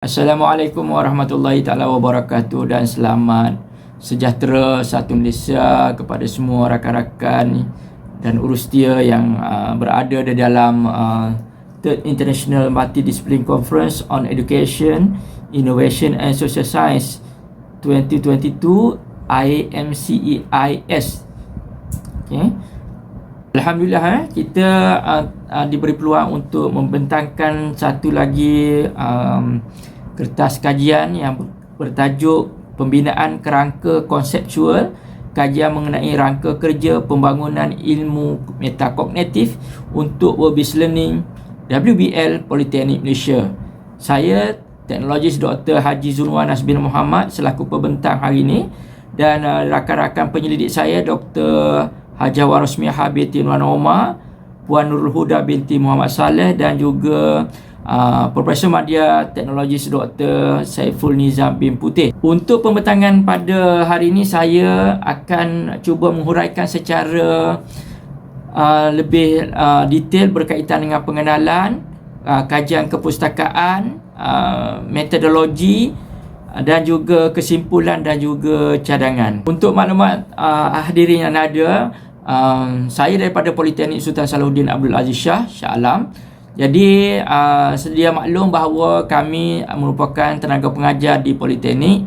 Assalamualaikum warahmatullahi taala wabarakatuh dan selamat sejahtera satu Malaysia kepada semua rakan-rakan dan urustia yang berada di dalam Third International Multidiscipline Conference on Education, Innovation and Social Science 2022 IMCEIS. Okay. Alhamdulillah kita diberi peluang untuk membentangkan satu lagi kertas kajian yang bertajuk Pembinaan Kerangka Konseptual, kajian mengenai rangka kerja pembangunan ilmu metakognitif untuk World-Based Learning WBL Politeknik Malaysia. Saya Teknologis Dr. Haji Zulwanas bin Muhammad selaku pembentang hari ini, dan rakan-rakan penyelidik saya Dr. Hajah Warosmiah binti Nuan Omar, Puan Nurul Huda binti Muhammad Saleh, dan juga Profesor Madya Teknologis Dr. Saiful Nizam bin Putih. Untuk pembentangan pada hari ini, saya akan cuba menghuraikan secara lebih detail berkaitan dengan pengenalan, kajian kepustakaan, metodologi, dan juga kesimpulan dan juga cadangan. Untuk maklumat hadirin yang ada, saya daripada Politeknik Sultan Salahuddin Abdul Aziz Shah Alam. Jadi sedia maklum bahawa kami merupakan tenaga pengajar di Politeknik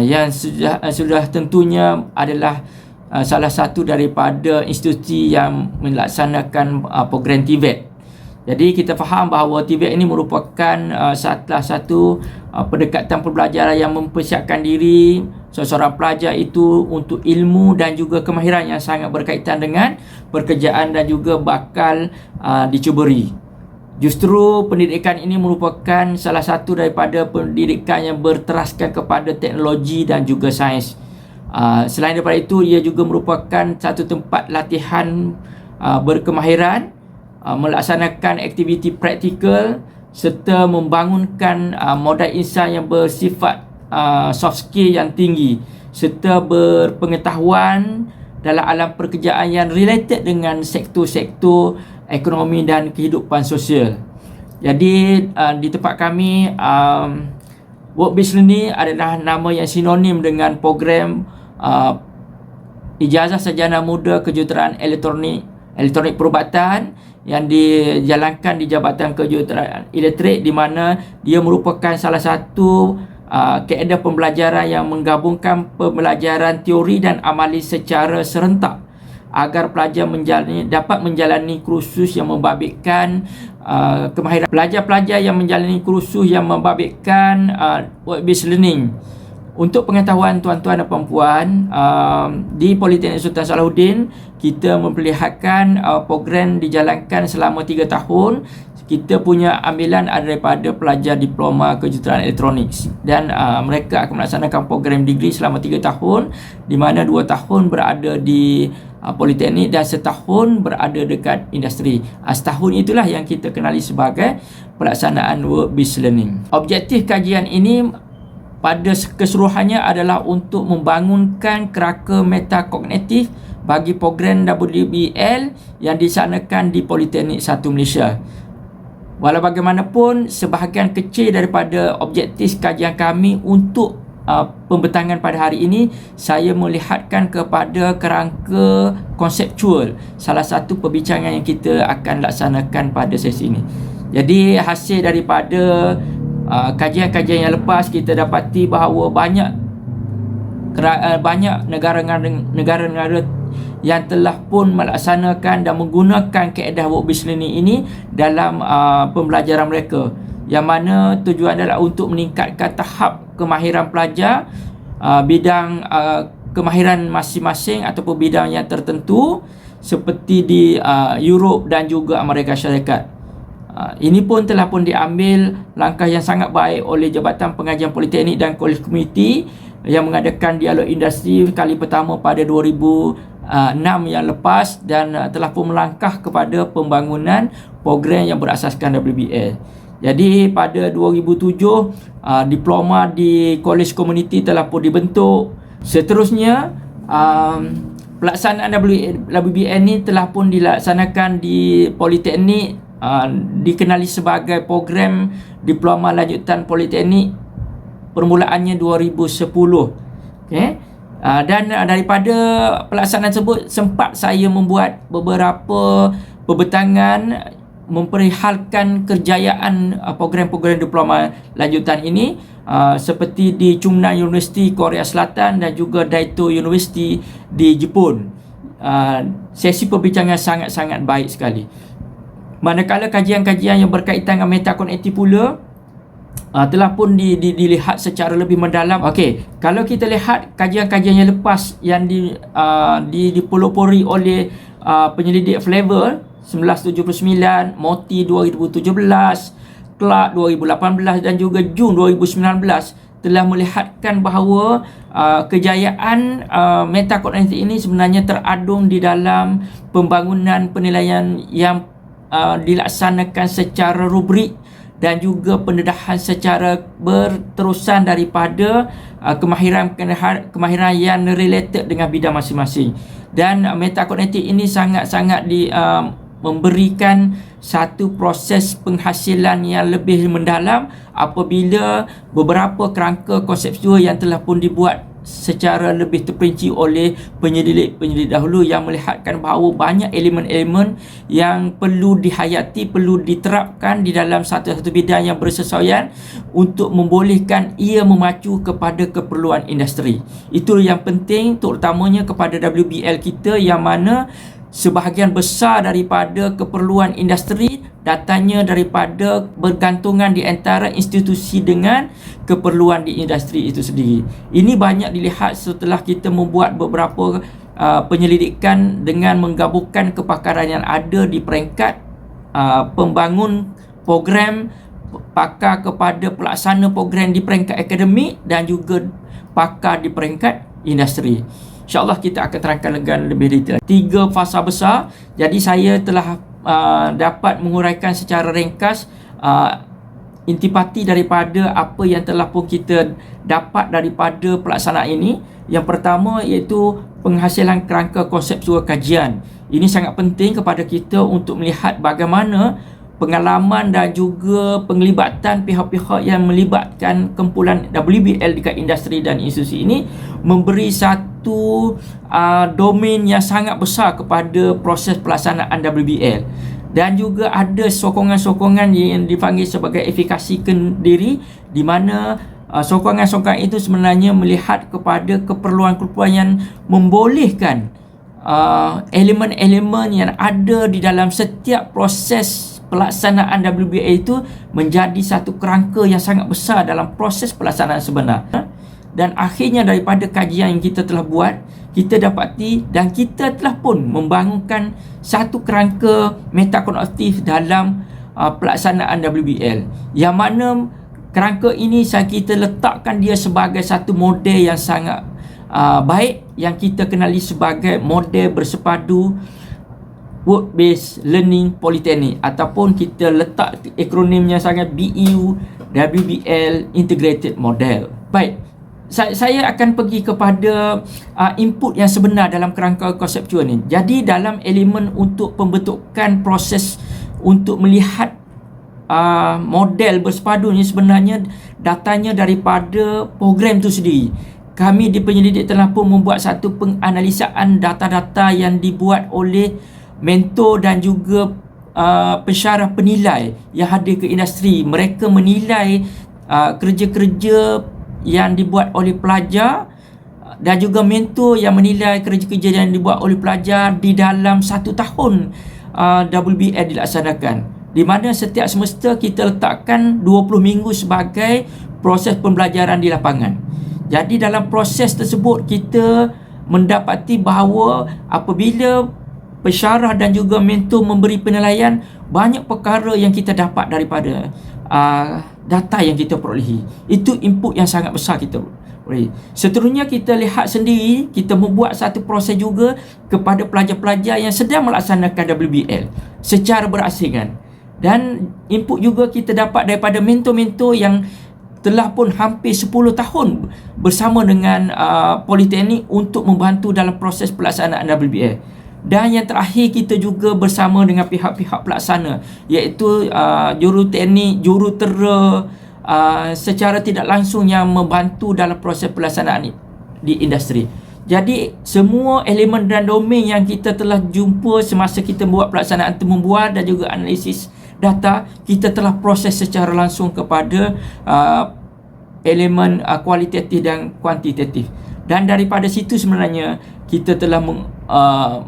yang sudah tentunya adalah salah satu daripada institusi yang melaksanakan program TVET. Jadi kita faham bahawa TVET ini merupakan salah satu pendekatan pembelajaran yang mempersiapkan diri seorang pelajar itu untuk ilmu dan juga kemahiran yang sangat berkaitan dengan pekerjaan dan juga bakal dicuburi. Justru pendidikan ini merupakan salah satu daripada pendidikan yang berteraskan kepada teknologi dan juga sains. Selain daripada itu, ia juga merupakan satu tempat latihan berkemahiran, melaksanakan aktiviti praktikal serta membangunkan modal insan yang bersifat soft skill yang tinggi serta berpengetahuan dalam alam pekerjaan yang related dengan sektor-sektor ekonomi dan kehidupan sosial. Jadi di tempat kami, World-Based Learning adalah nama yang sinonim dengan program Ijazah Sarjana Muda Kejuruteraan Elektronik Perubatan yang dijalankan di Jabatan Kejuruteraan Elektrik, di mana dia merupakan salah satu kaedah pembelajaran yang menggabungkan pembelajaran teori dan amali secara serentak agar pelajar dapat menjalani kursus yang membabitkan kemahiran. Pelajar-pelajar yang menjalani kursus yang membabitkan World-Based Learning. Untuk pengetahuan tuan-tuan dan puan-puan, di Politeknik Sultan Salahuddin kita memperlihatkan program dijalankan selama 3 tahun. Kita punya ambilan ada daripada pelajar diploma kejuruteraan elektronik, dan mereka akan melaksanakan program degree selama 3 tahun, di mana 2 tahun berada di Politeknik dan setahun berada dekat industri. Setahun itulah yang kita kenali sebagai pelaksanaan World-Based Learning. Objektif kajian ini pada keseluruhannya adalah untuk membangunkan kerangka metakognitif bagi program WBL yang dilaksanakan di Politeknik 1 Malaysia. Walau bagaimanapun, sebahagian kecil daripada objektif kajian kami untuk pembentangan pada hari ini, saya melihatkan kepada kerangka konseptual, salah satu perbincangan yang kita akan laksanakan pada sesi ini. Jadi hasil daripada kajian-kajian yang lepas, kita dapati bahawa banyak negara-negara yang telah pun melaksanakan dan menggunakan kaedah World-Based Learning ini dalam pembelajaran mereka, yang mana tujuan adalah untuk meningkatkan tahap kemahiran pelajar bidang kemahiran masing-masing ataupun bidang yang tertentu seperti di Europe dan juga Amerika Syarikat. Ini pun telah pun diambil langkah yang sangat baik oleh Jabatan Pengajian Politeknik dan Kolej Komuniti yang mengadakan dialog industri kali pertama pada 2006 yang lepas, dan telah pun melangkah kepada pembangunan program yang berasaskan WBL. Jadi pada 2007 diploma di Kolej Komuniti telah pun dibentuk. Seterusnya pelaksanaan WBL ni telah pun dilaksanakan di Politeknik dikenali sebagai program Diploma Lanjutan Politeknik permulaannya 2010. Okey. Dan daripada pelaksanaan tersebut sempat saya membuat beberapa pembentangan memperihalkan kejayaan program-program diploma lanjutan ini, seperti di Chungnan University Korea Selatan dan juga Daito University di Jepun. Sesi perbincangan sangat-sangat baik sekali. Manakala kajian-kajian yang berkaitan dengan metakonektif pula telah pun dilihat secara lebih mendalam. Okey, kalau kita lihat kajian-kajian yang lepas yang dipelopori oleh penyelidik Flavor 1979, Moti 2017, Clark 2018 dan juga Jun 2019 telah melihatkan bahawa kejayaan metakonektif ini sebenarnya teradung di dalam pembangunan penilaian yang dilaksanakan secara rubrik dan juga pendedahan secara berterusan daripada kemahiran yang related dengan bidang masing-masing. Dan metakonektif ini sangat-sangat memberikan satu proses penghasilan yang lebih mendalam apabila beberapa kerangka konseptual yang telah pun dibuat secara lebih terperinci oleh penyelidik dahulu, yang melihatkan bahawa banyak elemen-elemen yang perlu dihayati, perlu diterapkan di dalam satu-satu bidang yang bersesuaian untuk membolehkan ia memacu kepada keperluan industri. Itu yang penting, terutamanya kepada WBL kita, yang mana sebahagian besar daripada keperluan industri datanya daripada bergantungan di antara institusi dengan keperluan di industri itu sendiri. Ini banyak dilihat setelah kita membuat beberapa penyelidikan dengan menggabungkan kepakaran yang ada di peringkat pembangun program, pakar kepada pelaksana program di peringkat akademik dan juga pakar di peringkat industri. InsyaAllah kita akan terangkan dengan lebih detail. 3 fasa besar. Jadi saya telah dapat menguraikan secara ringkas intipati daripada apa yang telah pun kita dapat daripada pelaksanaan ini. Yang pertama iaitu penghasilan kerangka konseptual kajian. Ini sangat penting kepada kita untuk melihat bagaimana pengalaman dan juga penglibatan pihak-pihak yang melibatkan kumpulan WBL dekat industri dan institusi ini memberi satu domain yang sangat besar kepada proses pelaksanaan WBL. Dan juga ada sokongan-sokongan yang dipanggil sebagai efikasi kendiri, di mana sokongan-sokongan itu sebenarnya melihat kepada keperluan-keperluan yang membolehkan elemen-elemen yang ada di dalam setiap proses pelaksanaan WBA itu menjadi satu kerangka yang sangat besar dalam proses pelaksanaan sebenar. Dan akhirnya daripada kajian yang kita telah buat, kita dapati dan kita telah pun membangunkan satu kerangka metakonektif dalam pelaksanaan WBL, yang mana kerangka ini kita letakkan dia sebagai satu model yang sangat baik, yang kita kenali sebagai model bersepadu Work-Based Learning Polytechnic, ataupun kita letak akronimnya sangat BEU WBL Integrated Model. Baik, saya akan pergi kepada input yang sebenar dalam kerangka konseptual ni. Jadi dalam elemen untuk pembentukan proses untuk melihat model bersepadu ni, sebenarnya datanya daripada program tu sendiri. Kami di penyelidik telah pun membuat satu penganalisaan data-data yang dibuat oleh mentor dan juga pensyarah penilai yang hadir ke industri. Mereka menilai kerja-kerja yang dibuat oleh pelajar dan juga mentor yang menilai kerja-kerja yang dibuat oleh pelajar di dalam 1 tahun WBL dilaksanakan, di mana setiap semester kita letakkan 20 minggu sebagai proses pembelajaran di lapangan. Jadi dalam proses tersebut kita mendapati bahawa apabila pensyarah dan juga mentor memberi penilaian, banyak perkara yang kita dapat daripada data yang kita perolehi. Itu input yang sangat besar kita perolehi. Seterusnya kita lihat sendiri, kita membuat satu proses juga kepada pelajar-pelajar yang sedang melaksanakan WBL secara berasingan. Dan input juga kita dapat daripada mentor-mentor yang telah pun hampir 10 tahun bersama dengan Politeknik untuk membantu dalam proses pelaksanaan WBL. Dan yang terakhir, kita juga bersama dengan pihak-pihak pelaksana, iaitu juruteknik, jurutera, secara tidak langsung yang membantu dalam proses pelaksanaan di industri. Jadi semua elemen dan domain yang kita telah jumpa semasa kita buat pelaksanaan temu bual dan juga analisis data, kita telah proses secara langsung kepada elemen kualitatif dan kuantitatif. Dan daripada situ sebenarnya kita telah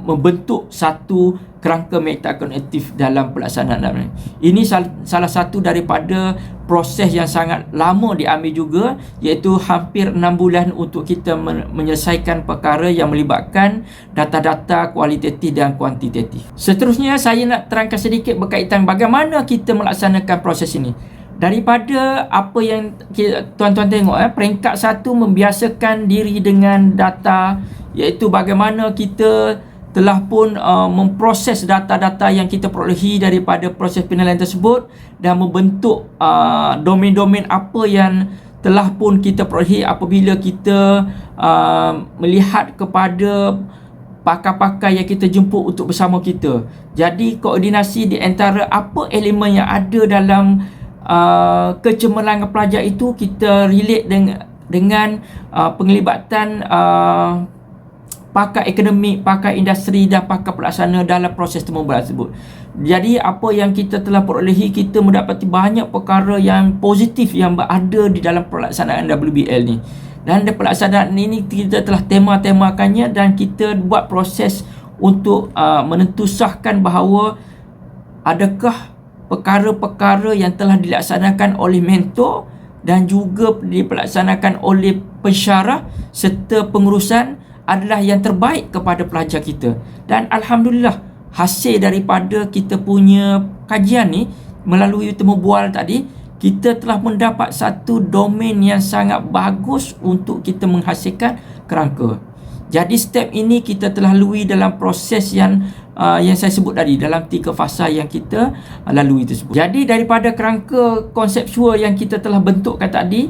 membentuk satu kerangka metakognitif dalam pelaksanaan. Ini salah satu daripada proses yang sangat lama diambil juga, iaitu hampir 6 bulan untuk kita menyelesaikan perkara yang melibatkan data-data kualitatif dan kuantitatif. Seterusnya saya nak terangkan sedikit berkaitan bagaimana kita melaksanakan proses ini. Daripada apa yang tuan-tuan tengok, peringkat 1 membiasakan diri dengan data, iaitu bagaimana kita telah pun memproses data-data yang kita perolehi daripada proses penilaian tersebut dan membentuk domain-domain apa yang telah pun kita perolehi apabila kita melihat kepada pakar-pakar yang kita jemput untuk bersama kita. Jadi koordinasi di antara apa elemen yang ada dalam kecemerlangan pelajar itu, kita relate dengan penglibatan pakar akademik, pakar industri dan pakar pelaksana dalam proses temu bual tersebut. Jadi apa yang kita telah perolehi, kita mendapati banyak perkara yang positif yang berada di dalam pelaksanaan WBL ni. Dan dalam pelaksanaan ini kita telah tema-temakannya dan kita buat proses untuk menentusahkan bahawa adakah perkara-perkara yang telah dilaksanakan oleh mentor dan juga dilaksanakan oleh pensyarah serta pengurusan adalah yang terbaik kepada pelajar kita. Dan alhamdulillah, hasil daripada kita punya kajian ni melalui temu bual tadi, kita telah mendapat satu domain yang sangat bagus untuk kita menghasilkan kerangka. Jadi step ini kita telah lalui dalam proses yang saya sebut tadi, dalam 3 fasa yang kita lalui tersebut. Jadi daripada kerangka konseptual yang kita telah bentukkan tadi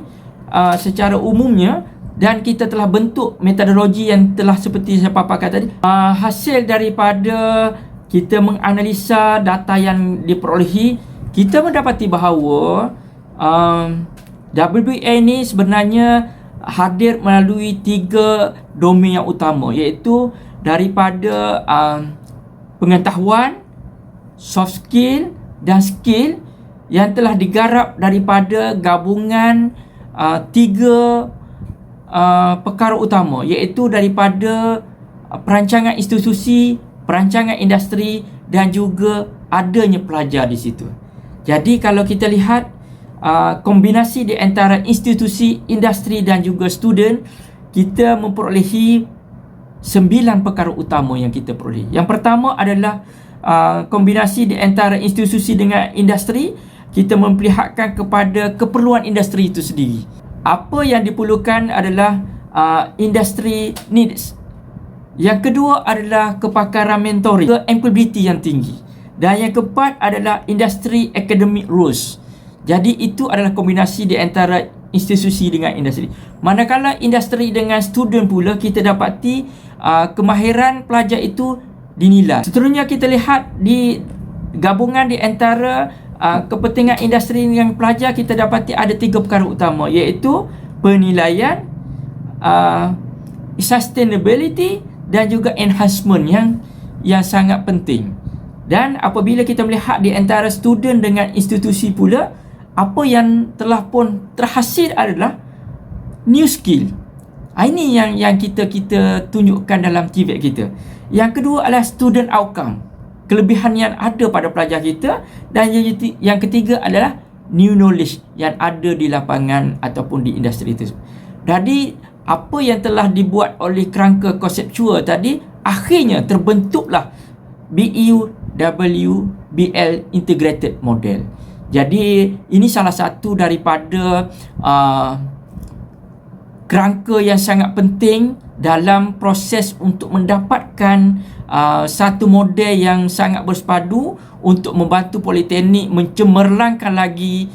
secara umumnya, dan kita telah bentuk metodologi yang telah seperti saya paparkan tadi, hasil daripada kita menganalisa data yang diperolehi, kita mendapati bahawa WBA ni sebenarnya hadir melalui 3 domain yang utama, iaitu daripada pengetahuan, soft skill dan skill yang telah digarap daripada gabungan 3 perkara utama, iaitu daripada perancangan institusi, perancangan industri dan juga adanya pelajar di situ. Jadi kalau kita lihat kombinasi di antara institusi, industri dan juga student, kita memperolehi 9 perkara utama yang kita perolehi. Yang pertama adalah kombinasi di antara institusi dengan industri. Kita memperlihatkan kepada keperluan industri itu sendiri. Apa yang diperlukan adalah industry needs. Yang kedua adalah kepakaran mentoring, employability yang tinggi. Dan yang keempat adalah industry academic rules. Jadi itu adalah kombinasi di antara institusi dengan industri. Manakala industri dengan student pula, kita dapati kemahiran pelajar itu dinilai. Seterusnya kita lihat di gabungan di antara kepentingan industri dengan pelajar, kita dapati ada 3 perkara utama, iaitu penilaian, sustainability dan juga enhancement yang sangat penting. Dan apabila kita melihat di antara student dengan institusi pula, apa yang telah pun terhasil adalah new skill. Ini yang kita tunjukkan dalam TVET kita. Yang kedua adalah student outcome, kelebihan yang ada pada pelajar kita. Dan yang ketiga adalah new knowledge yang ada di lapangan ataupun di industri itu. Jadi apa yang telah dibuat oleh kerangka konseptual tadi, akhirnya terbentuklah BEU-WBL Integrated Model. Jadi ini salah satu daripada kerangka yang sangat penting dalam proses untuk mendapatkan satu model yang sangat bersepadu untuk membantu politeknik mencemerlangkan lagi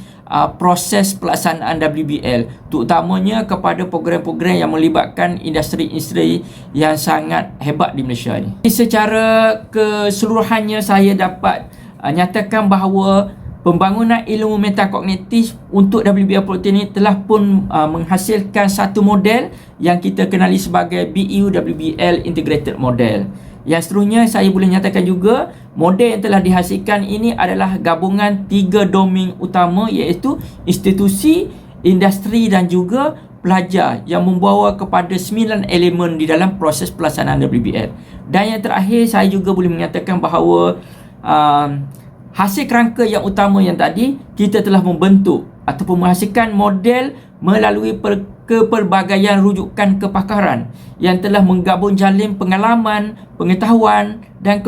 proses pelaksanaan WBL, terutamanya kepada program-program yang melibatkan industri-industri yang sangat hebat di Malaysia ni. Secara keseluruhannya saya dapat nyatakan bahawa pembangunan ilmu metakognitif untuk WBL Politeknik ini telah pun menghasilkan satu model yang kita kenali sebagai BU WBL Integrated Model. Yang seterusnya saya boleh nyatakan juga model yang telah dihasilkan ini adalah gabungan 3 domain utama, iaitu institusi, industri dan juga pelajar, yang membawa kepada 9 elemen di dalam proses pelaksanaan WBL. Dan yang terakhir saya juga boleh menyatakan bahawa hasil kerangka yang utama yang tadi, kita telah membentuk ataupun menghasilkan model melalui kepelbagaian rujukan kepakaran yang telah menggabung jalin pengalaman, pengetahuan dan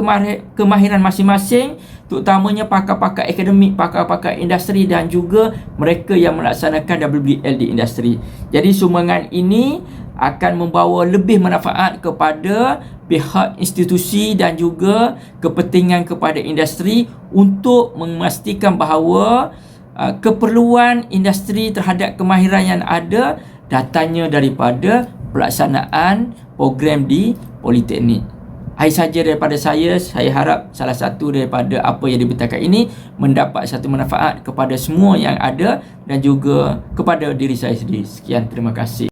kemahiran masing-masing, terutamanya pakar-pakar akademik, pakar-pakar industri dan juga mereka yang melaksanakan WBL di industri. Jadi sumbangan ini akan membawa lebih manfaat kepada pihak institusi dan juga kepentingan kepada industri untuk memastikan bahawa keperluan industri terhadap kemahiran yang ada datangnya daripada pelaksanaan program di Politeknik. Akhir saja daripada saya harap salah satu daripada apa yang dibentangkan ini mendapat satu manfaat kepada semua yang ada dan juga kepada diri saya sendiri. Sekian, terima kasih.